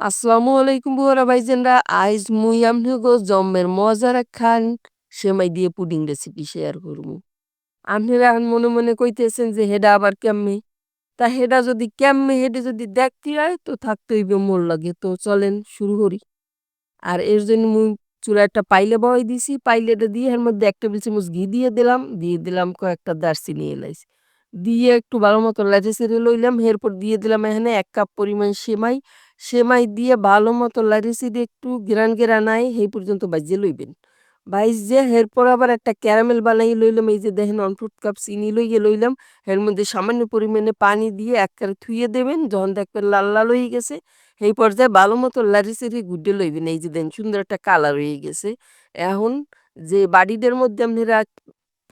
আসসালামু আলাইকুম বুয়ারা ভাইজানরা। আইজ মুই আমনেগো জম্মের মজার একখান সেমাই দিয়ে পুডিং রেসিপি শেয়ার করবো। আপনারা এখন মনে মনে কইতেছেন যে হেডা আবার কেমনে? তা হেডা যদি কেমনে হেডে যদি দেখতে হয় তো থাকতে হইবে মোর লাগে। তো চলেন শুরু করি। আর এর জন্য মুই চুলায় একটা পাইলে বহাই দিছি। পাইলেটা দিয়ে এর মধ্যে ১ টেবিল চামচ ঘি দিয়ে দিলাম কয়েকটা দারচিনি এলাইচ। দিয়ে একটু ভালো মতো নেড়ে-চেড়ে লইলাম। এরপর দিয়ে দিলাম এখানে ১ কাপ পরিমাণ সেমাই। সেমাই দিয়ে ভালো মতো নেড়ে-চেড়ে একটু গ্রান আয় সেই পর্যন্ত ভাইজে লইবেন। ভাইজে এরপর আবার একটা ক্যারামেল বানাইয়া লইলাম। এই যে দেখেন 1/4 কাপ চিনি লইলাম। এর মধ্যে সামান্য পরিমাণে পানি দিয়ে একবারে থুইয়ে দেবেন। যখন দেখবেন লাল, লাল হয়ে গেছে এই পর্যায়ে ভালো মতো নেড়ে-চেড়ে গুড্ডে লইবেন। এই যে দেখেন সুন্দর একটা কালার হয়ে গেছে। এখন যে বাটিটার মধ্যে আপনারা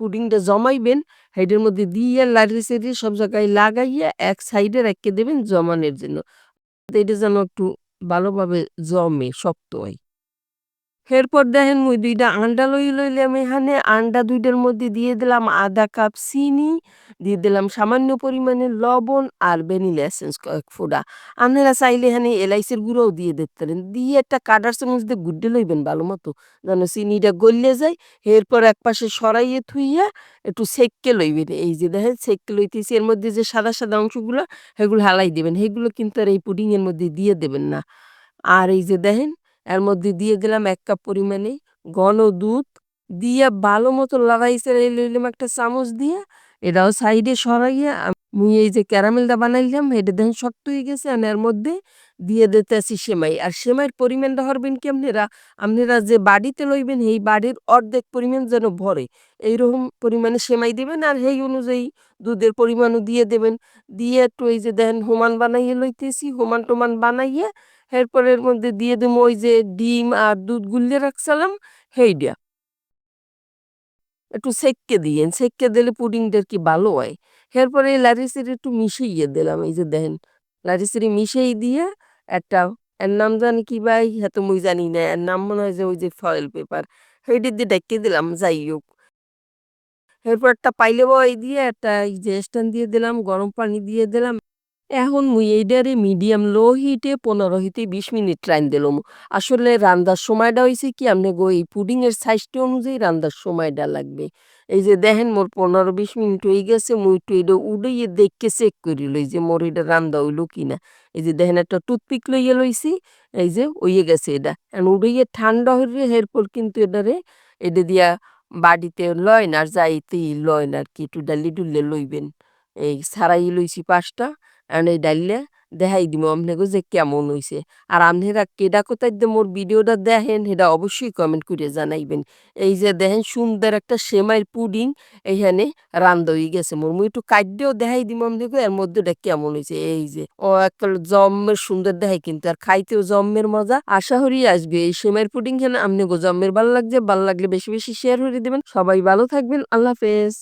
পুডিংটা জমাইবেন সেইটার মধ্যে দিয়ে লাড়িয়ে-চাড়িয়ে সব জায়গায় লাগাইয়া এক সাইডে রাইখা দেবেন জমানের জন্য। এটা যেন একটু ভালোভাবে জমে, শক্ত হয়। এরপর দেখেন মুই ২ টা আন্ডা লইলাম এখানে। আন্ডা ২ টার মধ্যে দিয়ে দিলাম ১/২ কাপ চিনি, দিয়ে দিলাম সামান্য পরিমাণে লবণ আর ভ্যানিলা এসেন্স কয়েক ফোঁটা। আপনারা চাইলে এখানে এলাইচের গুঁড়োও দিয়ে দিতে পারেন। দিয়ে একটা কাঁটার চামচ দিয়ে গুড্ডে লইবেন ভালোমতো। যেন চিনিটা গইল্যা যায়। এরপর একপাশে সরাইয়ে থুইয়া একটু সেঁককে লইবেন। এই যে দেখেন সেঁককে লইতেছি এর মধ্যে যে সাদা, সাদা অংশগুলা সেগুলো হালাই দিবেন। সেগুলো কিন্তু আর এই পুডিং এর মধ্যে দিয়ে দেবেন না। আর এই যে দেখেন এর মধ্যে দিয়ে দিলাম ১ কাপ পরিমাণে ঘন দুধ। দিয়া ভালো মতো লাগাই-চাড়াই লইলাম একটা চামচ দিয়া। এটাও সাইডে সরাইয়া মুই এই যে ক্যারামেলটা বানাইলাম এটা দেখেন শক্ত হয়ে গেছে। এখন এর মধ্যে দিয়ে দিতেছি সেমাই। আর সেমাইয়ের পরিমাণটা হরবেন কি আপনারা? আপনারা যে বাটিতে লইবেন সেই বাটির অর্ধেক পরিমাণ যেন ভরে। এইরকম পরিমাণে সেমাই দিবেন আর সেই অনুযায়ী দুধের পরিমাণও দিয়ে দেবেন। দিয়ে একটু এই যে দেখেন সমান বানাইয়া লইতেছি। সমান-টমান বানাইয়া এরপর এর মধ্যে দিয়ে দিমু ওই যে ডিম আর দুধ গুলিয়ে রাখছিলাম সেইডা। একটু সেঁককে দিয়েন। সেঁককে দিলে পুডিংটা আরকি ভালো হয়। এরপরে এই লাড়ি-চাড়ি একটু মিশিয়ে দিলাম। এই যে দেখেন লাড়ি-চাড়ি মিশাই দিয়ে একটা এর নাম জানি কি ভাই? হ্যাঁ তো মুই জানি না। এর নাম মনে হয় যে ওই যে ফয়েল পেপার। সেইটা দিয়ে ঢাইক্কা দিলাম যাই হোক। এরপর একটা পাইলে বহাই দিয়ে একটা এই যে স্ট্যান্ড দিয়ে দিলাম, গরম পানি দিয়ে দিলাম। এখন মুই এইডারে মিডিয়াম লো হিটে ১৫ হইতে ২০ মিনিট রাইন দিলাম। আসলে রান্দার সময়টা হইছে কি আমনেগো এই পুডিং এর সাইজটা অনুযায়ী রান্দার সময়টা লাগবে। এই যে দেখেন মোর ১৫-২০ মিনিট হয়ে গেছে। মুই একটু এটা উঠাইয়া দেখকে চেক করে লই যে মোর এটা রান্দা হইলো কিনা। এই যে দেখেন একটা টুথপিক লইয়া লইছি। এই যে হইয়ে গেছে এটা। এখন উঠাইয়া ঠান্ডা হইলে এরপর কিন্তু এটা দিয়া বাটিতে লয়েন আর যাইতেই লয়েন আরকি একটু ডাইলে-ডুইল্লে লইবেন। এই ছাড়াই লইছি ৫ টা। এখন এই ডাইল্লে দেখাই দিমু আপনাকে যে কেমন হইছে। আর আপনারা কেডা কোথায় দিয়ে মোর ভিডিওটা দেখেন সেটা অবশ্যই কমেন্ট করে জানাইবেন। এই যে দেখেন সুন্দর একটা সেমাইয়ের পুডিং এইখানে রান্দা হয়ে গেছে মোর। মুই একটু কাইট্টেও দেখাই দিমু আপনাকে এর মধ্যে এটা কেমন হইছে। এই যে একেবারে জম্মের সুন্দর দেখায় কিন্তু আর খাইতেও জম্মের মজা। আশা করি আসবে এই সেমাইয়ের পুডিং খান আপনাকে জম্মের ভাল লাগছে। ভাল লাগলে বেশি, বেশি শেয়ার করে দিবেন। সবাই ভালো থাকবেন। আল্লাহ হাফেজ।